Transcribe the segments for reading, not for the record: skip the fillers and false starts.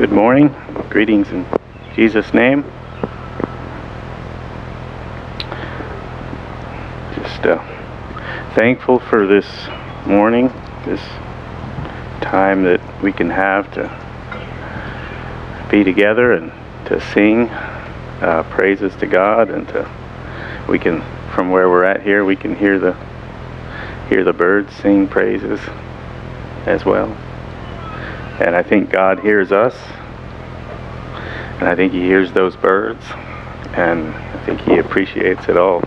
Good morning. Greetings in Jesus' name. Just thankful for this morning, this time that we can have to be together and to sing praises to God, and we can, from where we're at here, we can hear the birds sing praises as well. And I think God hears us, and I think He hears those birds, and I think He appreciates it all.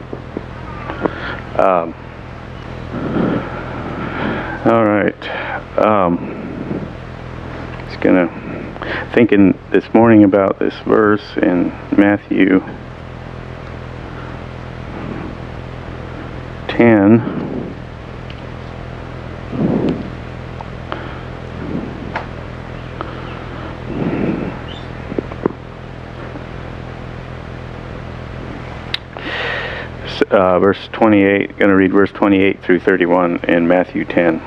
All right. Just thinking this morning about this verse in Matthew 10. Verse 28, going to read verse 28 through 31 in Matthew 10.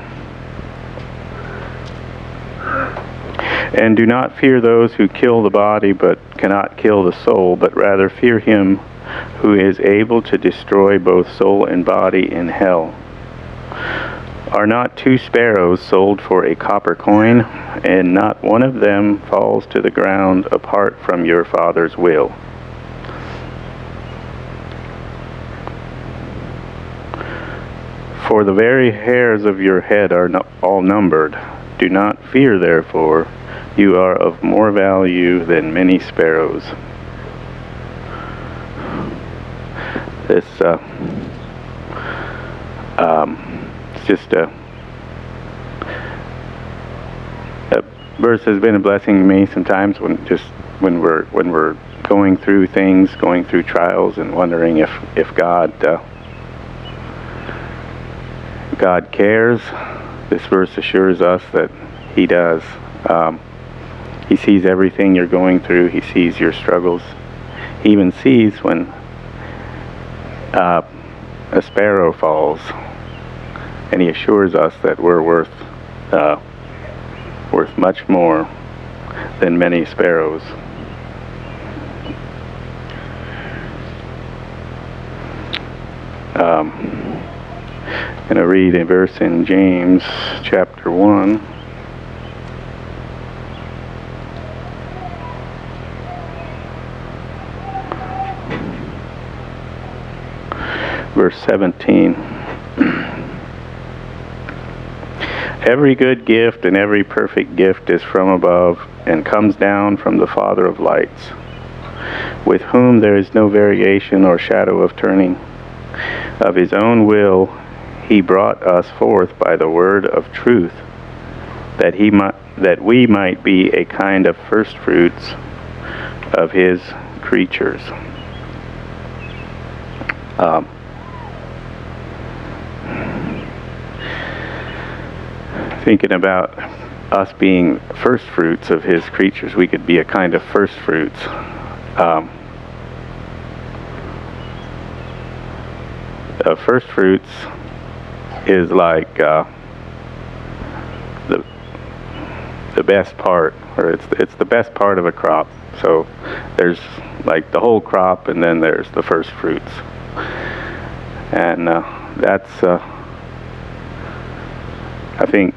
And do not fear those who kill the body but cannot kill the soul, but rather fear Him who is able to destroy both soul and body in hell. Are not 2 sparrows sold for a copper coin, and not one of them falls to the ground apart from your Father's will? For the very hairs of your head are all numbered. Do not fear, therefore, you are of more value than many sparrows. This it's just a verse has been a blessing to me sometimes when we're going through things, going through trials, and wondering if God cares. This verse assures us that He does. He sees everything you're going through. He sees your struggles. He even sees when a sparrow falls, and He assures us that we're worth much more than many sparrows. I'm going to read a verse in James chapter 1. Verse 17. Every good gift and every perfect gift is from above and comes down from the Father of lights, with whom there is no variation or shadow of turning. Of His own will He brought us forth by the word of truth, that we might be a kind of first fruits of His creatures. Thinking about us being first fruits of His creatures, we could be a kind of first fruits. First fruits is like the best part, or it's the best part of a crop. So there's like the whole crop, and then there's the first fruits, and that's I think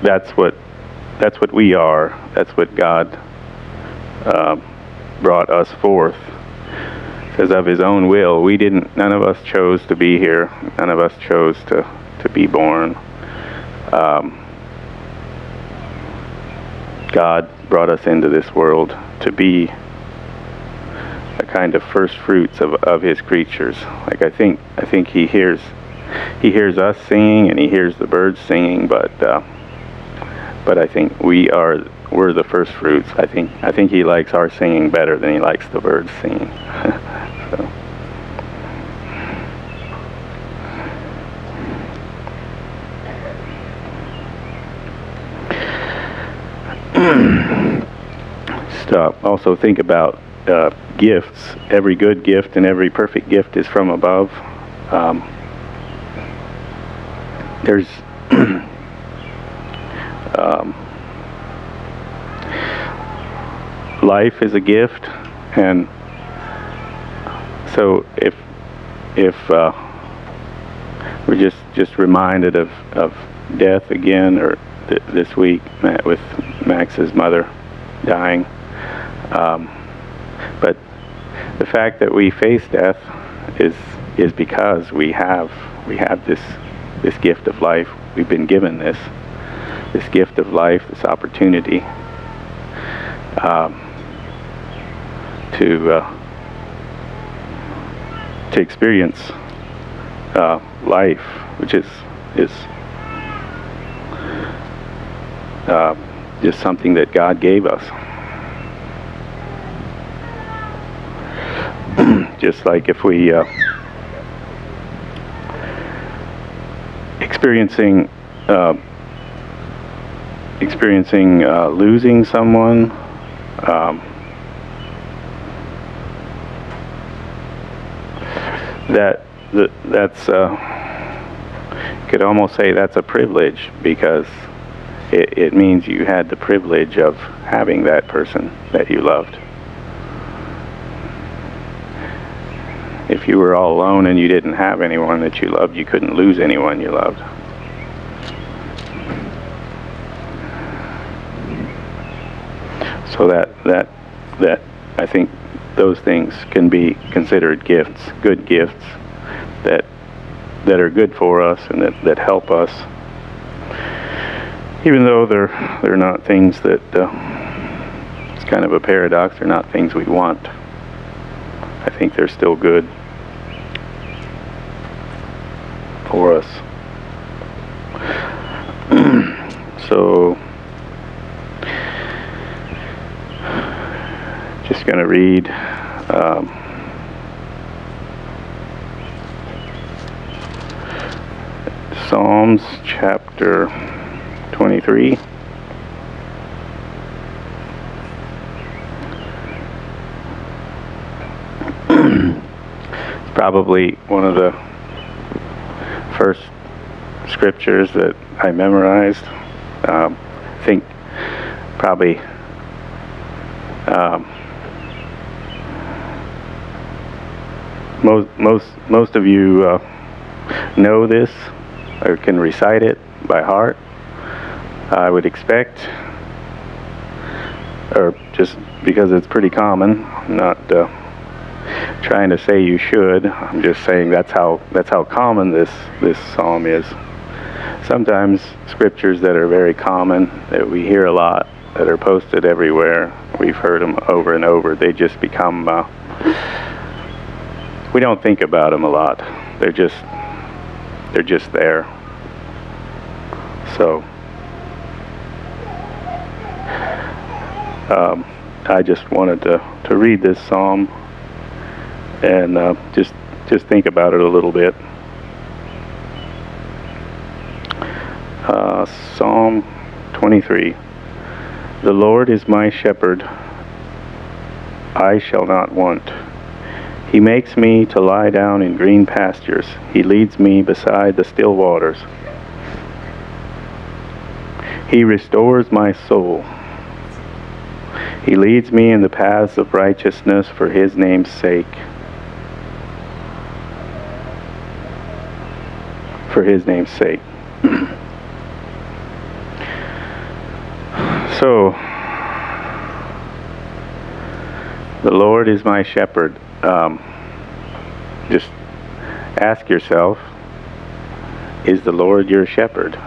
that's what we are. That's what God brought us forth. Because of His own will, none of us chose to be here. None of us chose to be born. God brought us into this world to be a kind of first fruits of His creatures. Like I think He hears us singing, and He hears the birds singing, but I think we're the first fruits. I think He likes our singing better than He likes the birds singing. Also think about gifts. Every good gift and every perfect gift is from above. There's life is a gift, and so if we're just reminded of death again, or this week with Max's mother dying, but the fact that we face death is because we have this gift of life. We've been given this gift of life, this opportunity to experience life, which is just something that God gave us. Just like if we experiencing losing someone, that's you could almost say that's a privilege, because it means you had the privilege of having that person that you loved. If you were all alone and you didn't have anyone that you loved, you couldn't lose anyone you loved. So that I think those things can be considered gifts, good gifts that are good for us and that help us, even though they're not things that it's kind of a paradox. They're not things we want. I think they're still good for us. So, just going to read Psalms chapter 23. It's probably one of the first scriptures that I memorized. I think probably most of you know this or can recite it by heart, I would expect, or just because it's pretty common. I'm not trying to say you should. I'm just saying that's how common this psalm is. Sometimes scriptures that are very common, that we hear a lot, that are posted everywhere, we've heard them over and over, they just become we don't think about them a lot. They're just there. So I just wanted to read this psalm and just think about it a little bit. Psalm 23. The Lord is my shepherd, I shall not want. He makes me to lie down in green pastures. He leads me beside the still waters. He restores my soul. He leads me in the paths of righteousness for His name's sake. For His name's sake. So, the Lord is my shepherd. Just ask yourself, is the Lord your shepherd?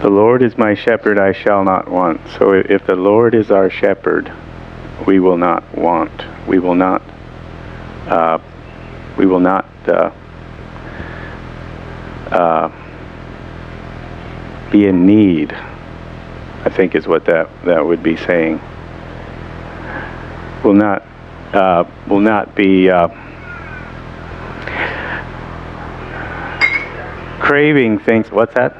The Lord is my shepherd, I shall not want. So if the Lord is our shepherd, we will not want. We will not be in need, I think is what that would be saying. Will not be craving things. What's that?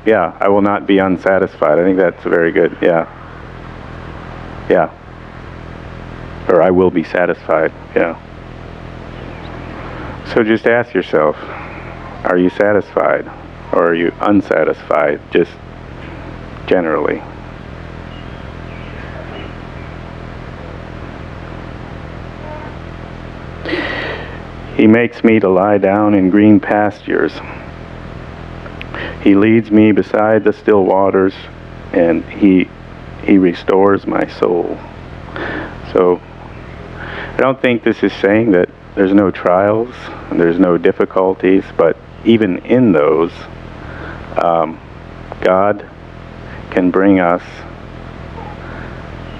Yeah, I will not be unsatisfied. I think that's very good. Yeah. Or I will be satisfied. Yeah. So just ask yourself, are you satisfied or are you unsatisfied, just generally? He makes me to lie down in green pastures. He leads me beside the still waters, and he restores my soul. So I don't think this is saying that there's no trials and there's no difficulties, but even in those, God can bring us,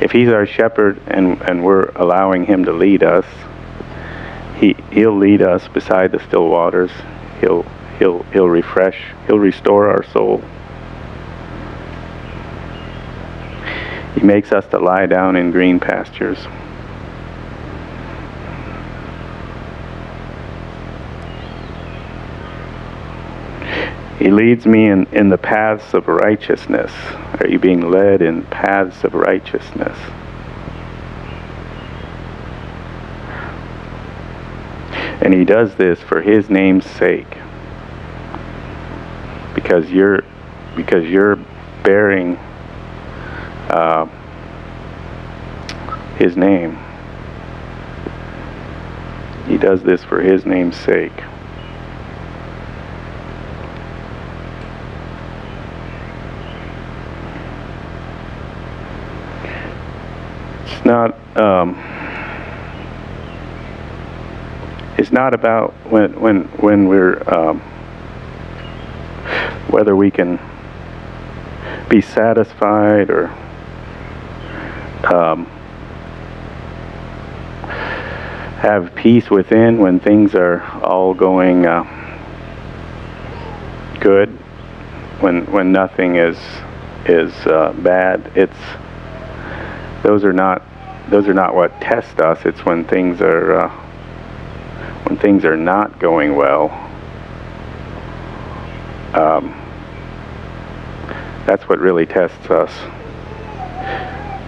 if He's our shepherd and we're allowing Him to lead us, He'll lead us beside the still waters. He'll refresh. He'll restore our soul. He makes us to lie down in green pastures. He leads me in the paths of righteousness. Are you being led in paths of righteousness? And He does this for His name's sake. Because you're bearing His name. He does this for His name's sake. It's not about when we're whether we can be satisfied or have peace within when things are all going good, when nothing is bad. Those are not what test us. It's when things are not going well. That's what really tests us.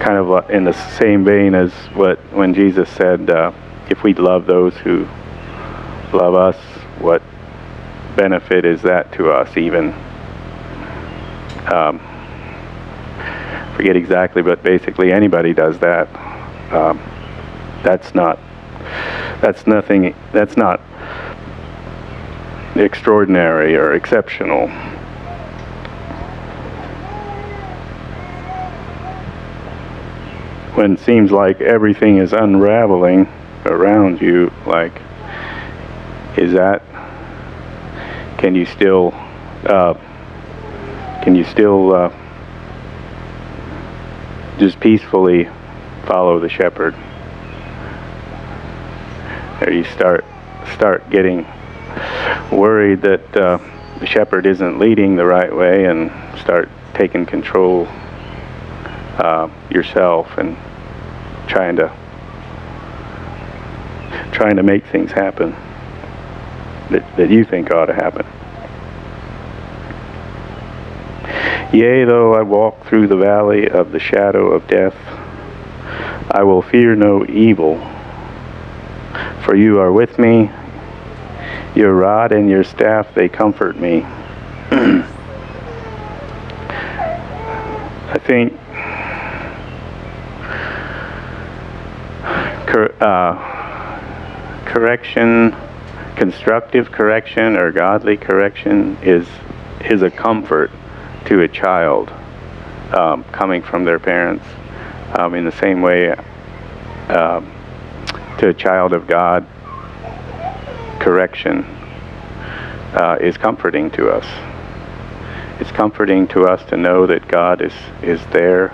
Kind of in the same vein as when Jesus said, if we love those who love us, what benefit is that to us even? Forget exactly, but basically anybody does that. That's not extraordinary or exceptional. When it seems like everything is unraveling around you, can you still just peacefully follow the shepherd? Or you start getting worried that the shepherd isn't leading the right way, and start taking control yourself and trying to make things happen that you think ought to happen. Yea, though I walk through the valley of the shadow of death, I will fear no evil, for you are with me. Your rod and your staff, they comfort me. I think correction, constructive correction or godly correction is a comfort to a child coming from their parents. In the same way, to a child of God, correction is comforting to us. It's comforting to us to know that God is there,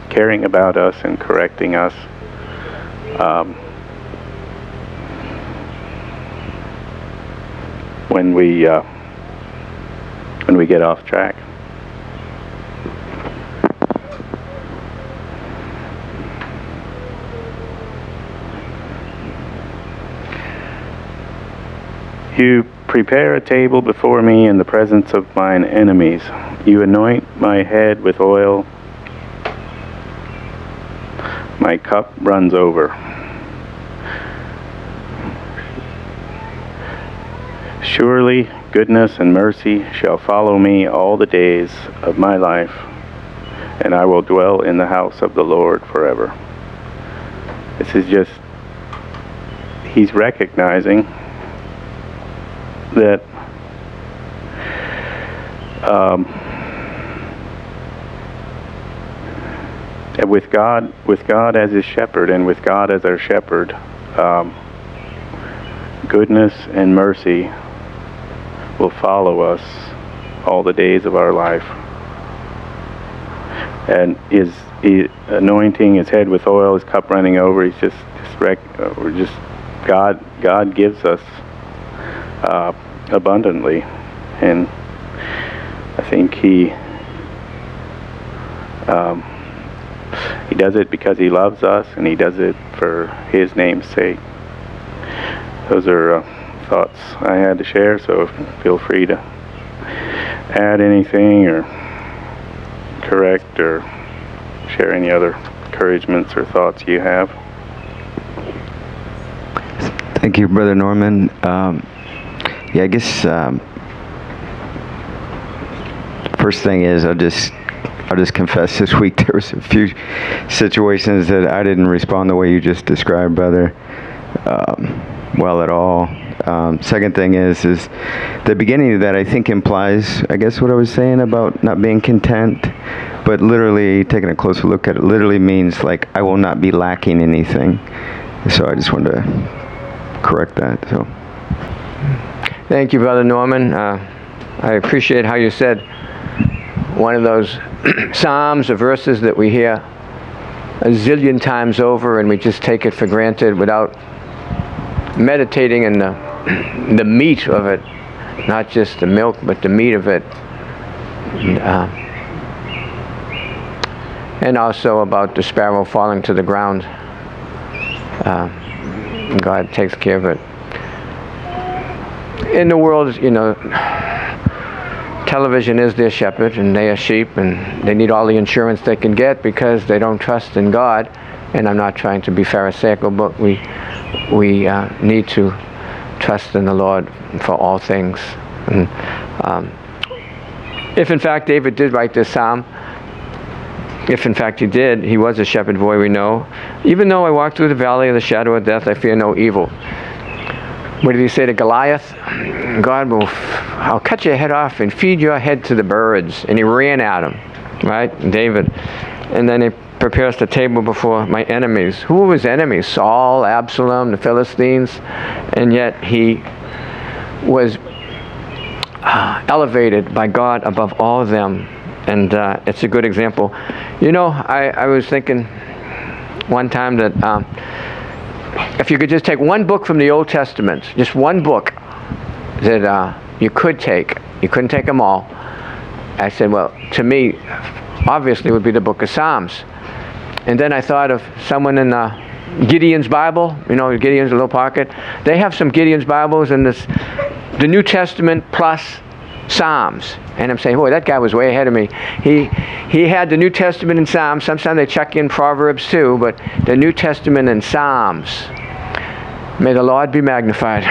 caring about us and correcting us. When we get off track. You prepare a table before me in the presence of mine enemies. You anoint my head with oil. My cup runs over. Surely goodness and mercy shall follow me all the days of my life, and I will dwell in the house of the Lord forever. This is just, he's recognizing that with God as his shepherd, and with God as our shepherd, goodness and mercy will follow us all the days of our life. And his anointing his head with oil, his cup running over. He's God gives us abundantly, and I think he does it because he loves us, and he does it for his name's sake. Those are thoughts I had to share, so feel free to add anything or correct or share any other encouragements or thoughts you have. Thank you, Brother Norman. I guess first thing is I'll just confess this week there was a few situations that I didn't respond the way you just described, Brother, well at all. Second thing is the beginning of that I think implies, I guess, what I was saying about not being content, but literally taking a closer look at it literally means like I will not be lacking anything. So I just wanted to correct that. So thank you, Brother Norman. I appreciate how you said one of those psalms or verses that we hear a zillion times over and we just take it for granted without meditating in the meat of it, not just the milk, but the meat of it. And also about the sparrow falling to the ground. God takes care of it. In the world, television is their shepherd, and they are sheep, and they need all the insurance they can get because they don't trust in God. And I'm not trying to be pharisaical, but we need to trust in the Lord for all things. And if in fact David did write this psalm, if in fact he did, he was a shepherd boy, we know. Even though I walk through the valley of the shadow of death, I fear no evil. What did he say to Goliath? I'll cut your head off and feed your head to the birds. And he ran at him, right? David. And then he prepares the table before my enemies. Who were his enemies? Saul, Absalom, the Philistines. And yet he was elevated by God above all of them. And it's a good example. I was thinking one time that if you could just take one book from the Old Testament, just one book that you could take, you couldn't take them all. I said, well, to me, obviously it would be the book of Psalms. And then I thought of someone in Gideon's Bible, Gideon's little pocket. They have some Gideon's Bibles in the New Testament plus Psalms. And I'm saying, boy, that guy was way ahead of me. He had the New Testament and Psalms. Sometimes they check in Proverbs too, but the New Testament and Psalms. May the Lord be magnified.